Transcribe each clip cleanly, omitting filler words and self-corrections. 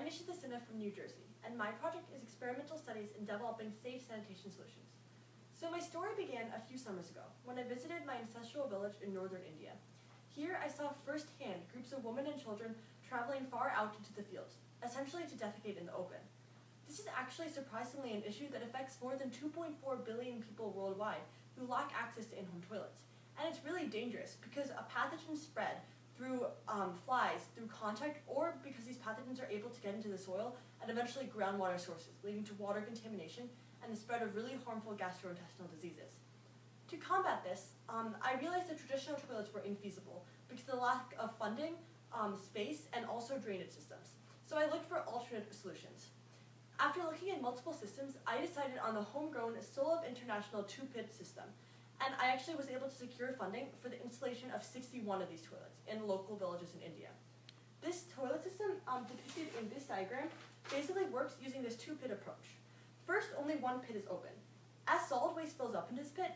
I'm Nishita Sinha from New Jersey, and my project is experimental studies in developing safe sanitation solutions. So my story began a few summers ago, when I visited my ancestral village in northern India. Here I saw firsthand groups of women and children traveling far out into the fields, essentially to defecate in the open. This is actually surprisingly an issue that affects more than 2.4 billion people worldwide who lack access to in-home toilets. And it's really dangerous because a pathogen spread through flies, through contact, or because these pathogens are able to get into the soil and eventually groundwater sources, leading to water contamination and the spread of really harmful gastrointestinal diseases. To combat this, I realized that traditional toilets were infeasible because of the lack of funding, space, and also drainage systems. So I looked for alternate solutions. After looking at multiple systems, I decided on the homegrown Sulabh International 2-pit system, and I actually was able to secure funding for the installation of 61 of these toilets in local villages in India. This toilet system, depicted in this diagram, basically works using this 2-pit approach. First, only one pit is open. As solid waste fills up into this pit,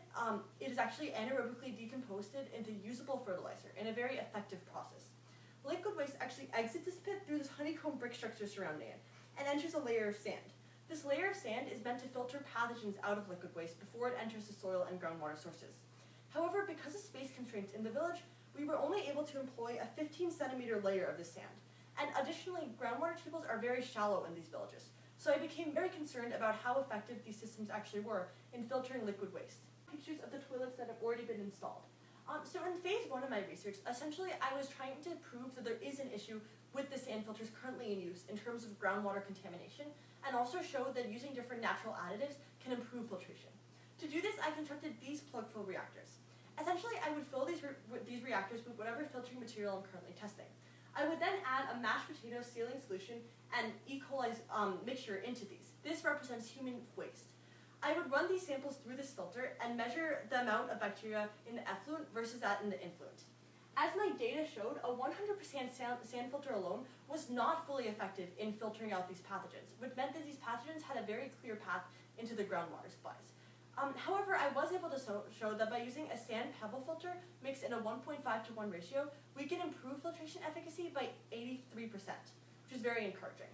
it is actually anaerobically decomposed into usable fertilizer in a very effective process. Liquid waste actually exits this pit through this honeycomb brick structure surrounding it and enters a layer of sand. This layer of sand is meant to filter pathogens out of liquid waste before it enters the soil and groundwater sources. However, because of space constraints in the village, we were only able to employ a 15-centimeter layer of this sand. And additionally, groundwater tables are very shallow in these villages, so I became very concerned about how effective these systems actually were in filtering liquid waste. Pictures of the toilets that have already been installed. So in phase 1 of my research, essentially I was trying to prove that there is an issue with the sand filters currently in use in terms of groundwater contamination, and also show that using different natural additives can improve filtration. To do this, I constructed these plug-fill reactors. Essentially, I would fill these reactors with whatever filtering material I'm currently testing. I would then add a mashed potato saline solution and E. coli mixture into these. This represents human waste. I would run these samples through this filter and measure the amount of bacteria in the effluent versus that in the influent. As my data showed, a 100% sand filter alone was not fully effective in filtering out these pathogens, which meant that these pathogens had a very clear path into the groundwater supplies. However, I was able to show that by using a sand pebble filter mixed in a 1.5 to 1 ratio, we can improve filtration efficacy by 83%, which is very encouraging.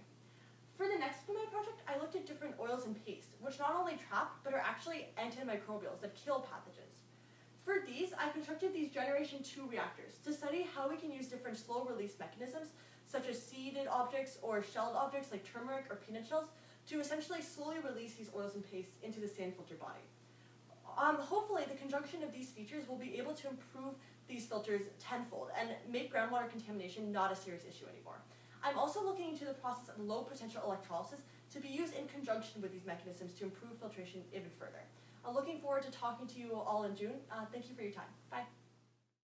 For the next part of my project, I looked at different oils and paste, which not only trap, but are actually antimicrobials that kill pathogens. For these, I constructed these Generation 2 reactors to study how we can use different slow-release mechanisms, such as seeded objects or shelled objects like turmeric or peanut shells, to essentially slowly release these oils and pastes into the sand filter body. Hopefully, the conjunction of these features will be able to improve these filters tenfold and make groundwater contamination not a serious issue anymore. I'm also looking into the process of low-potential electrolysis to be used in conjunction with these mechanisms to improve filtration even further. I'm looking forward to talking to you all in June. Thank you for your time. Bye.